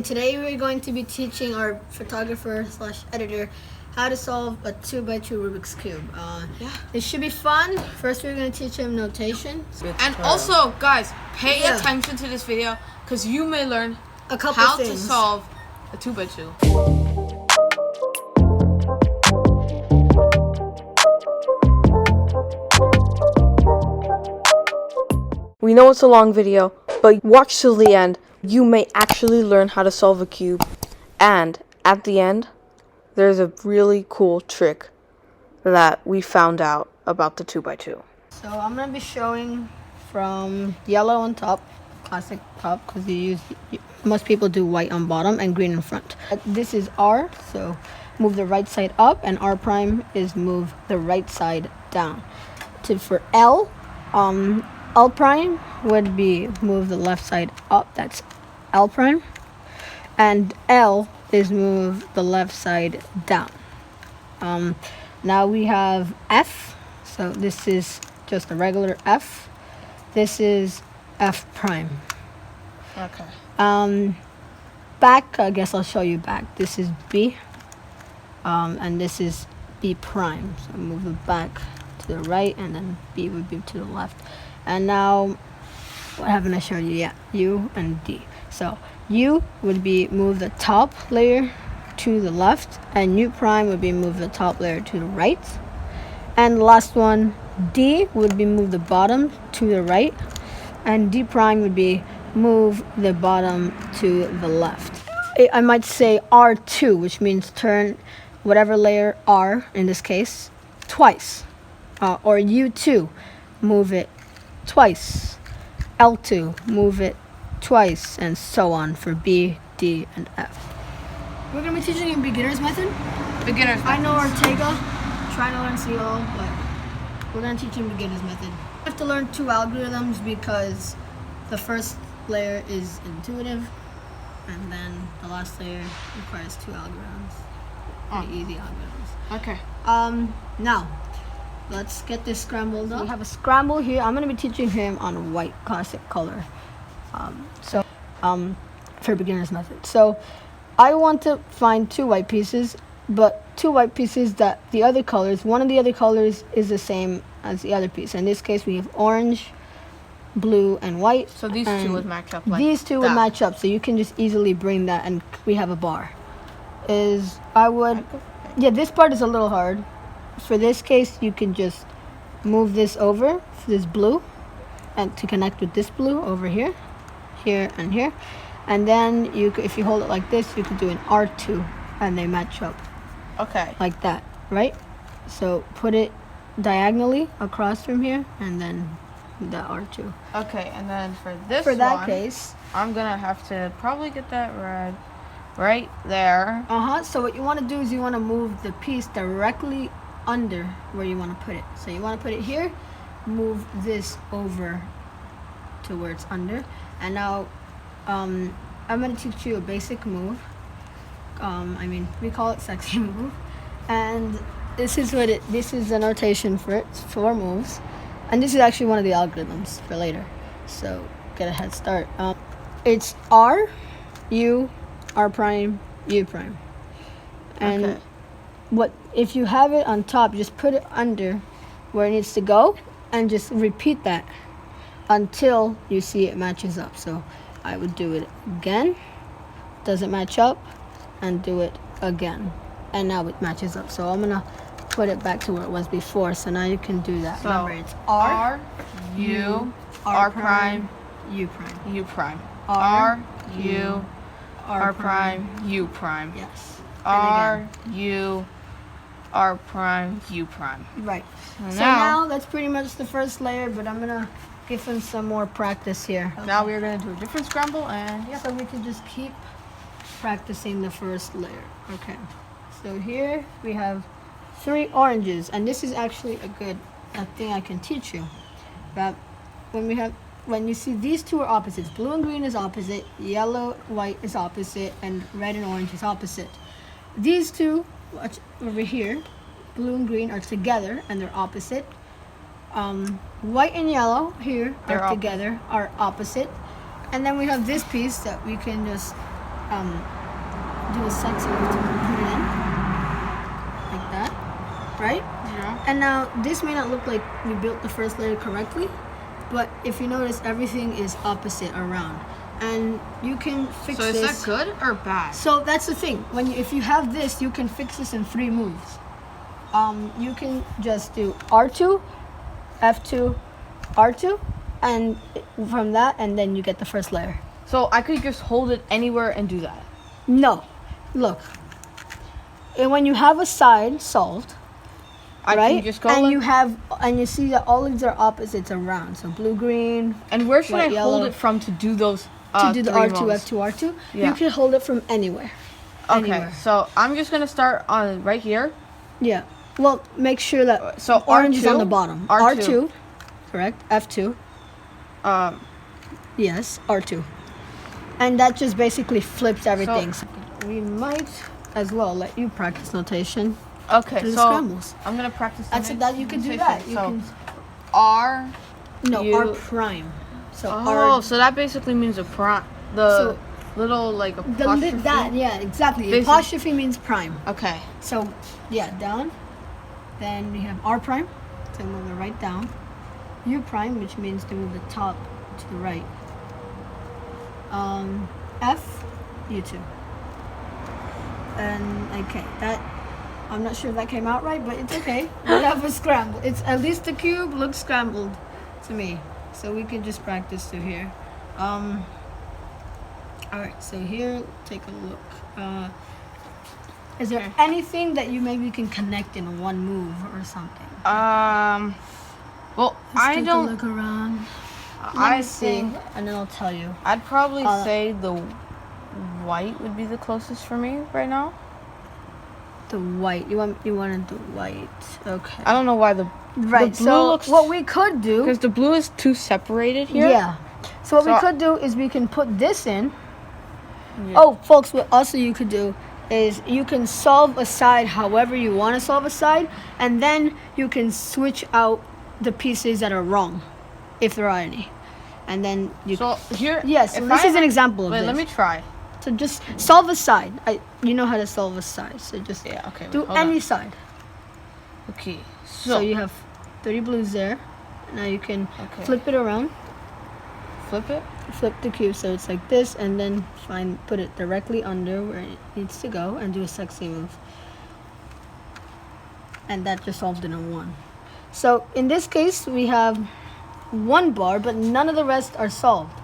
Today we're going to be teaching our photographer / editor how to solve a 2x2 Rubik's Cube. It should be fun. First we're going to teach him notation. And also, guys, pay attention to this video because you may learn a couple how things to solve a 2x2. We know it's a long video, but watch till the end. You may actually learn how to solve a cube. And at the end, there's a really cool trick that we found out about the 2x2. So I'm going to be showing from yellow on top, classic top, because most people do white on bottom and green in front. This is R, so move the right side up, and R prime is move the right side down. For L, L prime would be move the left side up, that's L prime, and L is move the left side down. Now we have F, so this is just a regular F. This is F prime. Okay. Back, I guess I'll show you back. This is B, and this is B prime. So move the back to the right, and then B would be to the left. And now, what haven't I showed you yet? U and D. So U would be move the top layer to the left, and U prime would be move the top layer to the right. And the last one, D, would be move the bottom to the right, and D prime would be move the bottom to the left. I might say R2, which means turn whatever layer R, in this case, twice. Or U2, move it twice. L2, move it twice, and so on for B, D, and F. We're going to be teaching him beginner's method. Beginner's method. I know Ortega, trying to learn CLO, but we're going to teach him beginner's method. I have to learn 2 algorithms because the first layer is intuitive, and then the last layer requires 2 algorithms. Pretty easy algorithms. Okay. Now, let's get this scrambled up. We have a scramble here. I'm going to be teaching him on white, classic color. For beginner's method. So I want to find 2 white pieces, but 2 white pieces that the other colors, one of the other colors is the same as the other piece. In this case, we have orange, blue, and white. So these 2 would match up like these 2 would match up, so you can just easily bring that, and we have a bar. This part is a little hard. For this case, you can just move this over, this blue, and to connect with this blue over here, here, and here. And then if you hold it like this, you can do an R2, and they match up. Okay. Like that, right? So put it diagonally across from here, and then the R2. Okay, and then for this For that case, I'm gonna have to probably get that red right there. So what you want to do is you want to move the piece directly under where you want to put it. So you want to put it here, move this over to where it's under. And now I'm going to teach you a basic move. We call it sexy move. And this is the notation for it, 4 moves. And this is actually one of the algorithms for later. So get a head start. It's R, U, R prime, U prime. And if you have it on top, just put it under where it needs to go, and just repeat that until you see it matches up. So I would do it again, doesn't match up, and do it again, and now it matches up. So I'm gonna put it back to where it was before, so now you can do that. So remember, it's R, U, R prime, U prime. U prime. R, U, R prime, U prime. Yes. R, U, R prime, U prime. Right. So now that's pretty much the first layer, but I'm gonna give him some more practice here. Now we're gonna do a different scramble, and so we can just keep practicing the first layer. Okay. So here we have 3 oranges, and this is actually a thing I can teach you. But when you see these 2 are opposites, blue and green is opposite, yellow, white is opposite, and red and orange is opposite. These 2 over here, blue and green, are together and they're opposite. White and yellow here are together, are opposite. And then we have this piece that we can just do a sexy move to put it in, like that, right? Yeah. And now this may not look like we built the first layer correctly, but if you notice, everything is opposite around, and you can fix this. So is that good or bad? So that's the thing. If you have this, you can fix this in 3 moves. You can just do R2, F2, R2, and from that, and then you get the first layer. So I could just hold it anywhere and do that. No, look. And when you have a side solved, I right? can just go and like, you see that all of these are opposites around. So blue, green. and where should white, I yellow. hold it from to do those? To do the 3 R2, moves? F2, R2, Yeah. you can hold it from anywhere. Okay, Anywhere. so I'm just gonna start on right here. Yeah. Well, make sure that So orange is R2, on the bottom. R2. Correct. F2. Um, Yes, R2. And that just basically flips everything. So we might as well let you practice notation. okay, Do the so scrambles. I'm gonna practice. That's the that you can do notation. that. You So can R. no you- R prime. So Oh, R so that basically means a prime. The So- little like the apostrophe. that yeah exactly. Basic- Apostrophe means prime. Okay. So yeah, down. Then we have R prime, so move it right down. U prime, which means to move the top to the right. F, U2. And okay, that I'm not sure if that came out right, but it's okay. We have a scramble. It's at least the cube looks scrambled to me, so we can just practice through here. All right, so here, take a look. Is there anything that you maybe can connect in one move or something? Well, Let's I take don't. a look around. I think, think and then I'll tell you. I'd probably Uh, say the white would be the closest for me right now. The white. You wanted the white. Okay. I don't know why the Right. blue So looks- what we could do. because the blue is too separated here. Yeah. So what we So- could do is we can put this in. Yeah. Oh, folks, what also you could do is you can solve a side however you want to solve a side, and then you can switch out the pieces that are wrong, if there are any. And then you So here. yes, if this I is an had- example of Wait, this. let me try. So just solve a side. You know how to solve a side. So just Yeah. Okay. do hold any on. side. Okay. So you have 30 blues there. Now you can Okay. flip it around. flip it. Flip the cube so it's like this, and then put it directly under where it needs to go and do a sexy move. And that just solved it in one. So in this case we have one bar, but none of the rest are solved.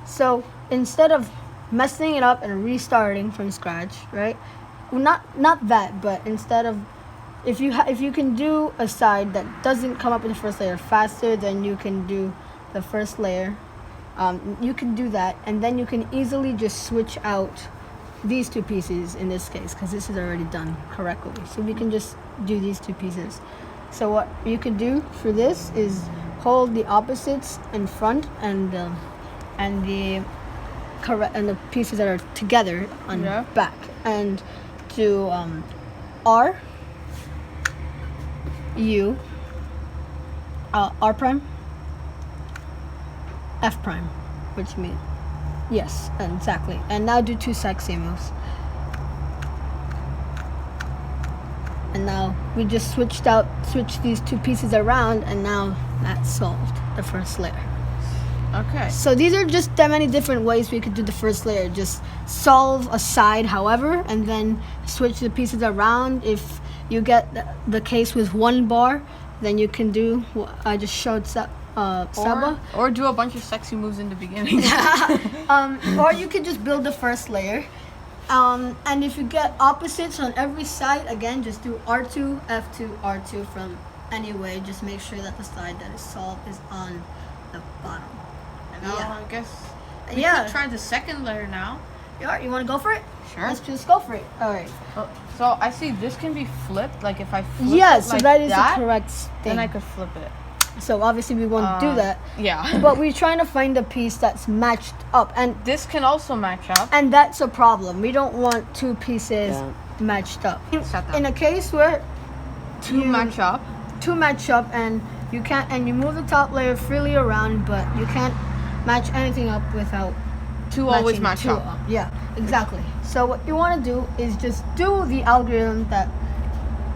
So instead of messing it up and restarting from scratch, right? Well, not that, but instead of if you can do a side that doesn't come up with the first layer faster, then you can do the first layer. You can do that, and then you can easily just switch out these 2 pieces in this case, because this is already done correctly. So we can just do these 2 pieces. So what you can do for this is hold the opposites in front and the pieces that are together on Yeah. back, and do R, U, R prime, F prime, which means yes, exactly. And now do 2 sexy moves. And now we just switch these 2 pieces around, and now that's solved the first layer. Okay. So these are just that many different ways we could do the first layer. Just solve a side, however, and then switch the pieces around. If you get the case with 1 bar, then you can do what I just showed Saba. Or do a bunch of sexy moves in the beginning. Or you could just build the first layer. And if you get opposites on every side, again, just do R2, F2, R2 from any way. Just make sure that the side that is solved is on the bottom. And now Yeah. I guess we Yeah. could try the second layer now. You want to go for it? Sure. Let's just go for it. All right. So I see this can be flipped. Like if I flip Yes, it so like that is that, the correct thing. then I could flip it. So obviously we won't do that. Yeah. But we're trying to find a piece that's matched up, and This can also match up. that's a problem. We don't want 2 pieces matched up. Shut that. In a case where Two match up. 2 match up, and you move the top layer freely around, but you can't match anything up without Two always match two up. Yeah, exactly. So what you want to do is just do the algorithm that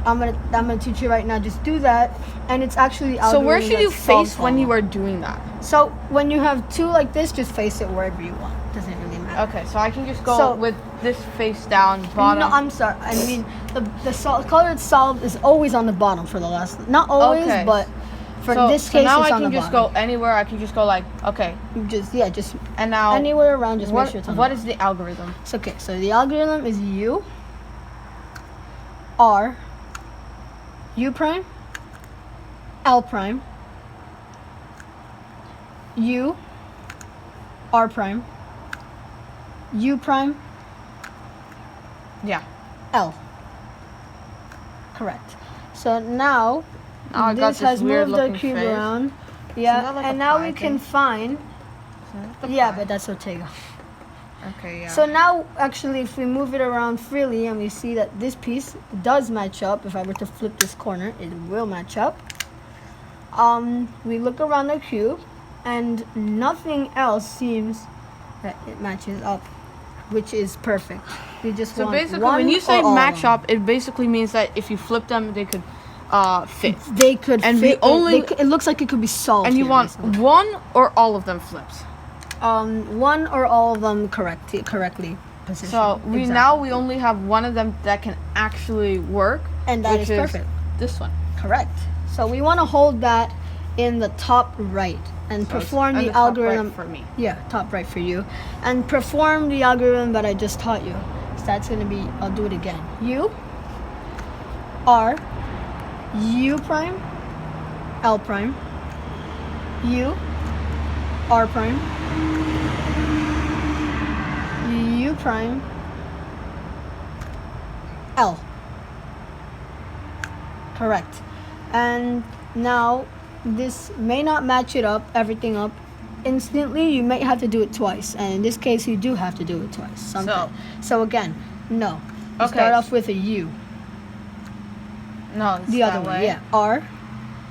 I'm gonna teach you right now. Just do that, and it's actually the So algorithm where should you that solves face when all you of are them. doing that? So when you have two like this, just face it wherever you want. Doesn't really matter. Okay, so I can just go So- with this face down, bottom. No, I'm sorry. I mean, the color it's solved is always on the bottom for the last. Not always, Okay. but for so, this so case, now it's I on can the just bottom. go anywhere. I can just go like, okay. Just And now, anywhere around. Just make what, sure it's on what the is the algorithm? It's okay. So the algorithm is U, R, U prime, L prime, U, R prime, U prime, Yeah. L. Correct. So now Now I got this this has weird moved our looking cube face. around. Isn't Yeah, that like and a now pie we can thing? find. The Yeah, pie. but that's Ortega. Okay, yeah. So now, actually, if we move it around freely and we see that this piece does match up, if I were to flip this corner, it will match up. We look around the cube, and nothing else seems that it matches up, which is perfect. We just So want basically, one when you say or all of match them. up, it basically means that if you flip them, they could fit. They could And fit. we only- it looks like it could be solved. And you here, want basically. one or all of them flipped. One or all of them correctly positioned. So we Exactly. now we only have one of them that can actually work, And that which is perfect. This one. Correct. So we want to hold that in the top right and perform And the top right algorithm for me. Yeah, top right for you, and perform the algorithm that I just taught you. So that's gonna be. I'll do it again. U, R, U prime, L prime, U, R prime, U prime, L. Correct. And now this may not match it up, everything up instantly. You may have to do it twice, and in this case you do have to do it twice. So again, no. You Okay. start off with a U. No, it's The that other way, way. yeah. R,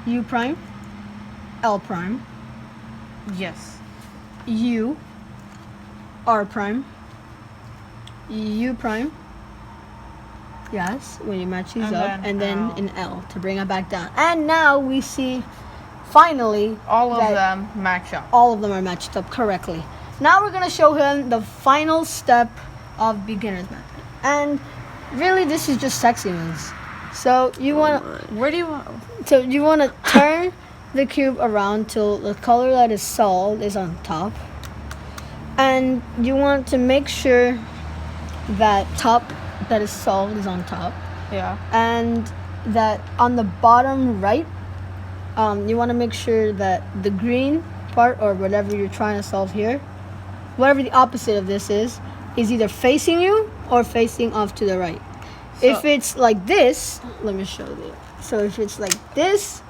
U prime, L prime, Yes. U, R prime, U prime. Yes, when you match these And up, then and then L. an L to bring it back down. And now we see, finally, All of that them match up. all of them are matched up correctly. Now we're gonna show him the final step of beginner's method. And really, this is just sexy moves. So you want Where do you want? to turn the cube around till the color that is solved is on top, and you want to make sure that top that is solved is on top, Yeah. and that on the bottom right, you want to make sure that the green part or whatever you're trying to solve here, whatever the opposite of this is either facing you or facing off to the right. If So- it's like this, let me show you. So if it's like this,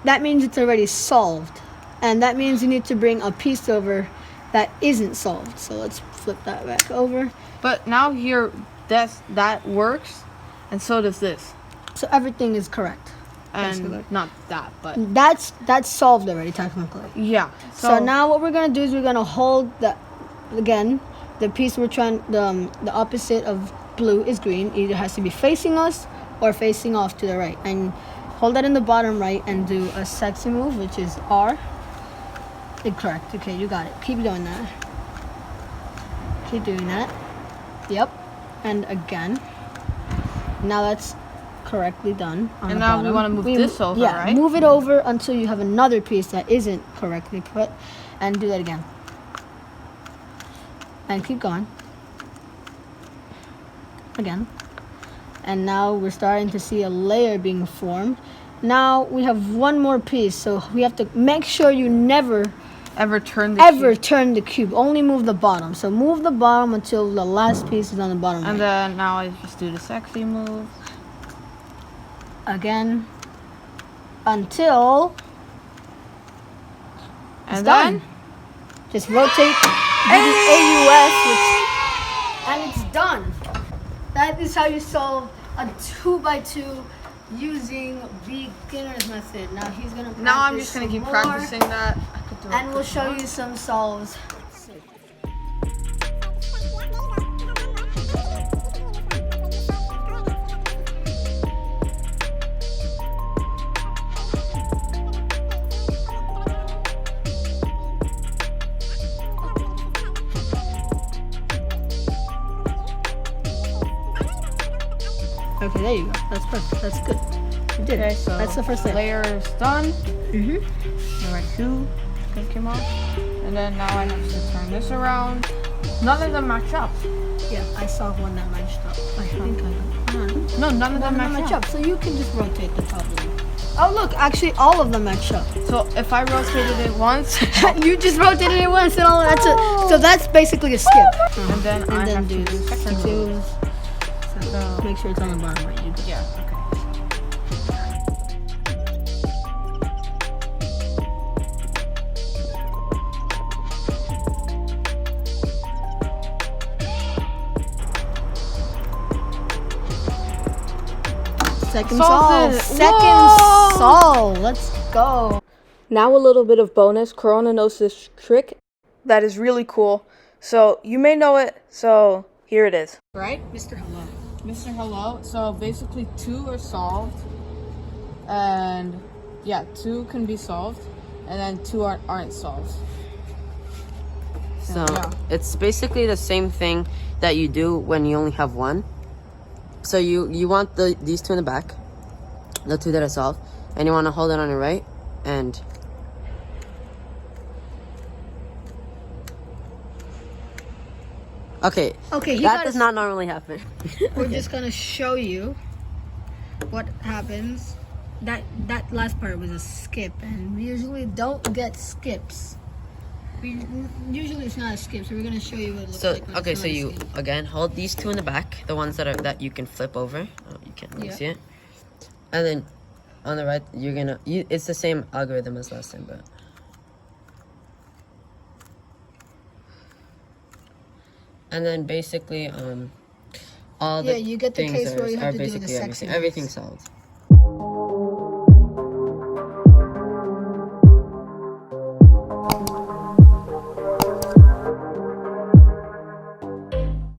that means it's already solved, and that means you need to bring a piece over that isn't solved. So let's flip that back over. But now here, that works, and so does this. So everything is correct. And Basically. not that, but That's solved already technically. yeah. So now what we're gonna do is we're gonna hold the piece we're trying, the opposite of blue is green. Either has to be facing us or facing off to the right, and hold that in the bottom right and do a sexy move, which is R. Correct. Okay, you got it. Keep doing that. Keep doing that. Yep. And again. Now that's correctly done on And the now we bottom. wanna move this over, yeah, right? move it over until you have another piece that isn't correctly put, and do that again. And keep going. Again. And now we're starting to see a layer being formed. Now we have one more piece, so we have to make sure you never ever turn the ever cube. turn the cube. Only move the bottom. So move the bottom until the last piece is on the bottom And right. then now I just do the sexy move. Again. Until it's And done. then Just rotate do the AUS, and it's done. That is how you solve a 2x2 using beginner's method. Now he's gonna practice now I'm just gonna some keep more, practicing that. I could do it and we'll good show more. you some solves. Okay, there you go. That's perfect. That's good. You did Okay, it. so That's the first layer. layer is done. Mm-hmm. Number 2 came off. And then now I have to turn this around. None of them match up. Yeah, I saw one that matched up. I think I No, none of None them of them match up. So you can just rotate the top one. Oh look, actually all of them match up. So if I rotated it once, You just rotated it once and all that's it. So that's basically a skip. and then I have to do do section two. So Make sure it's on the bottom right. You do. yeah, okay. Second Solved solve. it. Second Whoa. solve. Let's go. Now a little bit of bonus. Corona knows this trick that is really cool. So you may know it. So here it is. Right? Mr.Hello. Mr.Hello. So basically 2 are solved. And yeah, 2 can be solved. And then 2 aren't solved. So Yeah. it's basically the same thing that you do when you only have one. So you want these 2 in the back, the 2 that are solved, and you want to hold it on your right, and okay, Okay, that does not normally happen. We're just gonna show you what happens. That last part was a skip, and we usually don't get skips. Usually it's not a skip, so we're gonna show you what it looks So like. when okay, it's so not a you skip. again hold these 2 in the back, the ones that you can flip over. Oh, you can't really Yeah. see it. And then on the right, it's the same algorithm as last time, but and then basically all the Yeah, you get the things case where you have are to do the basically sexy everything ones. solved.